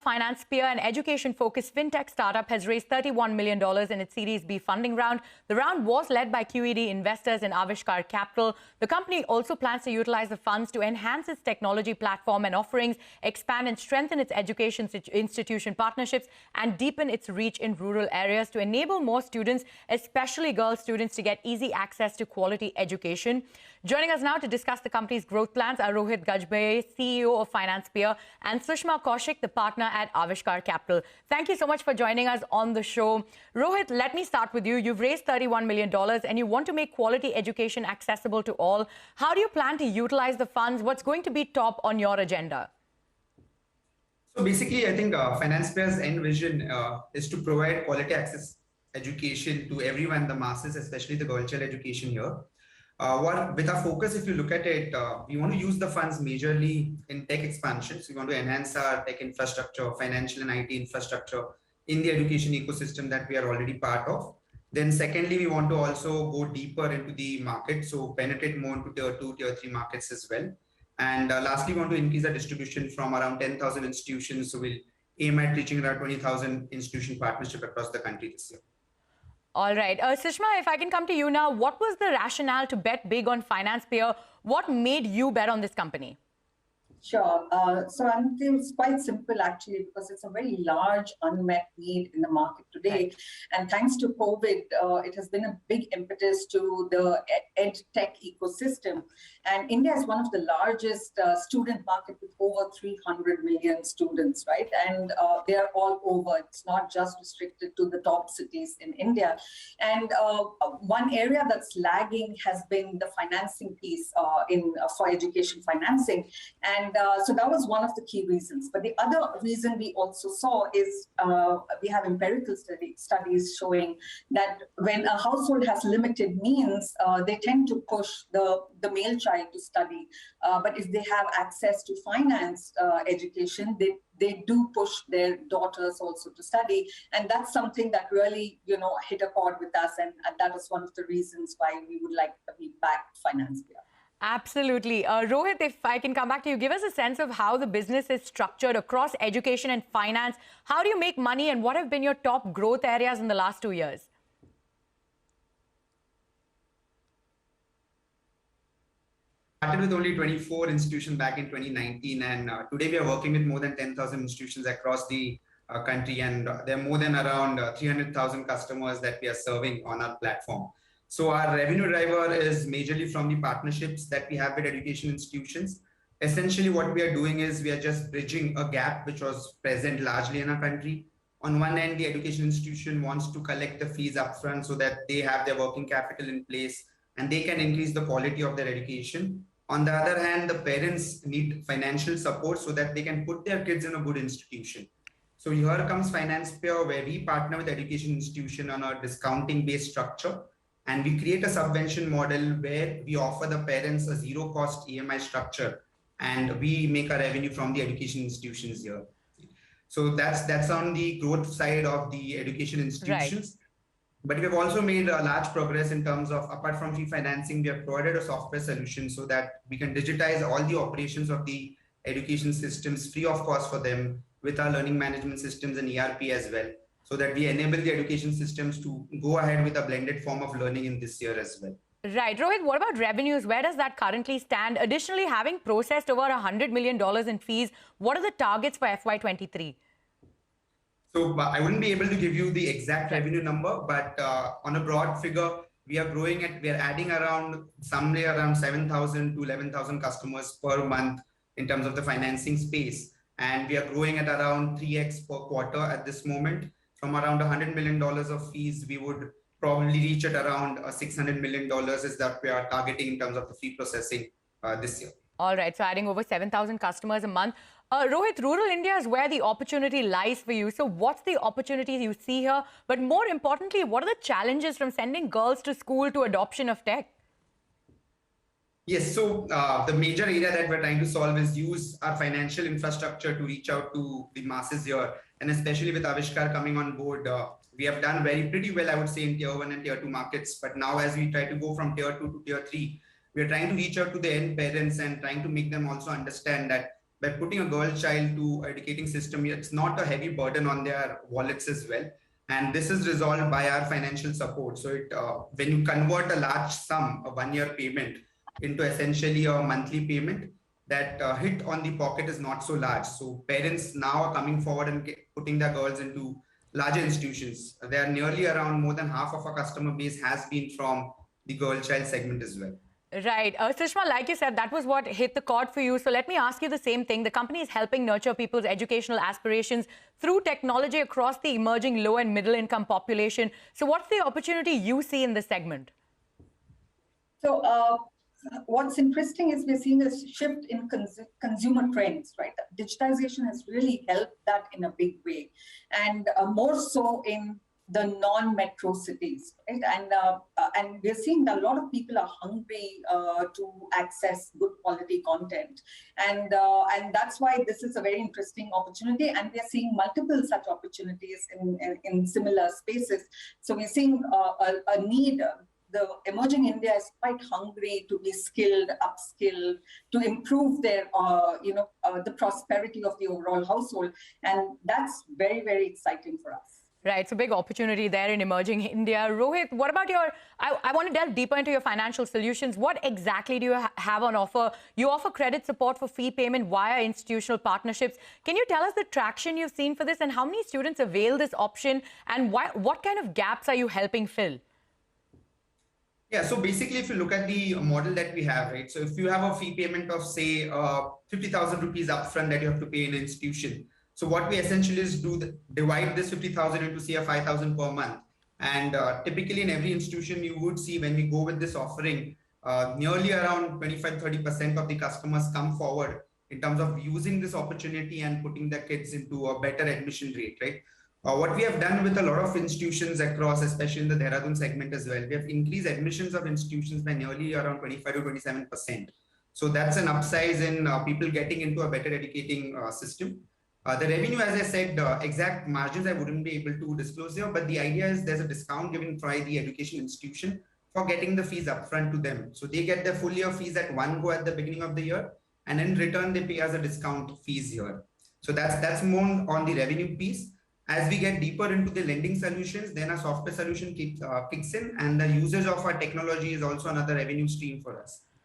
FinancePeer, an education-focused fintech startup, has raised $31 million in its Series B funding round. The round was led by QED investors in Aavishkaar Capital. The company also plans to utilize the funds to enhance its technology platform and offerings, expand and strengthen its education institution partnerships, and deepen its reach in rural areas to enable more students, especially girl students, to get easy access to quality education. Joining us now to discuss the company's growth plans are Rohit Gajbhiye, CEO of FinancePeer, and Sushma Kaushik, the partner at Aavishkaar Capital. Thank you so much for joining us on the show. Rohit, let me start with you. You've raised $31 million and you want to make quality education accessible to all. How do you plan to utilize the funds? What's going to be top on your agenda? So basically, I think FinancePeer's end vision is to provide quality access education to everyone, the masses, especially the girl child education here. With our focus, if you look at it, we want to use the funds majorly in tech expansion. So we want to enhance our tech infrastructure, financial and IT infrastructure in the education ecosystem that we are already part of. Then secondly, we want to also go deeper into the market, so penetrate more into tier 2, tier 3 markets as well. And lastly, we want to increase our distribution from around 10,000 institutions. So we'll aim at reaching around 20,000 institution partnership across the country this year. All right. Sushma, if I can come to you now, what was the rationale to bet big on FinancePeer? What made you bet on this company? Sure. So I think it's quite simple, actually, because it's a very large unmet need in the market today. Right. And thanks to COVID, it has been a big impetus to the ed tech ecosystem. And India is one of the largest student market with over 300 million students, right? And they are all over. It's not just restricted to the top cities in India. And one area that's lagging has been the financing piece for education financing. And so that was one of the key reasons. But the other reason we also saw is we have empirical studies showing that when a household has limited means, they tend to push the male child to study. But if they have access to finance education, they do push their daughters also to study. And that's something that really, hit a chord with us. And that was one of the reasons why we would like to be back FinancePeer. Absolutely. Rohit, if I can come back to you, give us a sense of how the business is structured across education and finance. How do you make money and what have been your top growth areas in the last 2 years? Started with only 24 institutions back in 2019, and today we are working with more than 10,000 institutions across the country, and there are more than around 300,000 customers that we are serving on our platform. So our revenue driver is majorly from the partnerships that we have with education institutions. Essentially, what we are doing is we are just bridging a gap which was present largely in our country. On one end, the education institution wants to collect the fees upfront so that they have their working capital in place and they can increase the quality of their education. On the other hand, the parents need financial support so that they can put their kids in a good institution. So here comes FinancePeer, where we partner with education institution on a discounting-based structure. And we create a subvention model where we offer the parents a zero-cost EMI structure, and we make our revenue from the education institutions here. So that's on the growth side of the education institutions. Right. But we have also made a large progress in terms of, apart from fee financing, we have provided a software solution so that we can digitize all the operations of the education systems free of cost for them with our learning management systems and ERP as well, so that we enable the education systems to go ahead with a blended form of learning in this year as well. Right. Rohit, what about revenues? Where does that currently stand? Additionally, having processed over $100 million in fees, what are the targets for FY23? So I wouldn't be able to give you the exact revenue number, but on a broad figure, we are adding around somewhere around 7,000 to 11,000 customers per month in terms of the financing space. And we are growing at around 3x per quarter at this moment. From around $100 million of fees, we would probably reach at around $600 million is that we are targeting in terms of the fee processing this year. All right, so adding over 7,000 customers a month. Rohit, rural India is where the opportunity lies for you. So what's the opportunity you see here? But more importantly, what are the challenges from sending girls to school to adoption of tech? Yes, so the major area that we're trying to solve is use our financial infrastructure to reach out to the masses here. And especially with Aavishkaar coming on board, we have done pretty well, I would say, in tier 1 and tier 2 markets. But now as we try to go from tier 2 to tier 3, we are trying to reach out to the end parents and trying to make them also understand that by putting a girl child to educating system, it's not a heavy burden on their wallets as well. And this is resolved by our financial support. So when you convert a large sum, a 1-year payment, into essentially a monthly payment, that hit on the pocket is not so large. So parents now are coming forward and putting their girls into larger institutions. They are nearly around more than half of our customer base has been from the girl child segment as well. Right. Sushma, like you said, that was what hit the chord for you. So let me ask you the same thing. The company is helping nurture people's educational aspirations through technology across the emerging low and middle income population. So what's the opportunity you see in this segment? So what's interesting is we're seeing a shift in consumer trends, right? Digitization has really helped that in a big way, and more so in the non-metro cities, right? And we're seeing that a lot of people are hungry to access good quality content, and that's why this is a very interesting opportunity. And we're seeing multiple such opportunities in similar spaces. So we're seeing a need. The emerging India is quite hungry to be skilled, upskilled, to improve their, the prosperity of the overall household. And that's very, very exciting for us. Right, so big opportunity there in emerging India. Rohit, what about I want to delve deeper into your financial solutions. What exactly do you have on offer? You offer credit support for fee payment via institutional partnerships. Can you tell us the traction you've seen for this and how many students avail this option, and what kind of gaps are you helping fill? Yeah, so basically, if you look at the model that we have, right? So if you have a fee payment of, say, 50,000 rupees upfront that you have to pay in an institution. So what we essentially is divide this 50,000 into, say, 5,000 per month. And typically in every institution, you would see when we go with this offering, nearly around 25-30% of the customers come forward in terms of using this opportunity and putting their kids into a better admission rate, right? What we have done with a lot of institutions across, especially in the Dehradun segment as well, we have increased admissions of institutions by nearly around 25-27%. So that's an upsize in people getting into a better educating system. The revenue, as I said, exact margins I wouldn't be able to disclose here, but the idea is there's a discount given by the education institution for getting the fees upfront to them. So they get their full year fees at one go at the beginning of the year, and in return, they pay us a discount fees here. So that's more on the revenue piece. As we get deeper into the lending solutions, then a software solution kicks in, and the usage of our technology is also another revenue stream for us.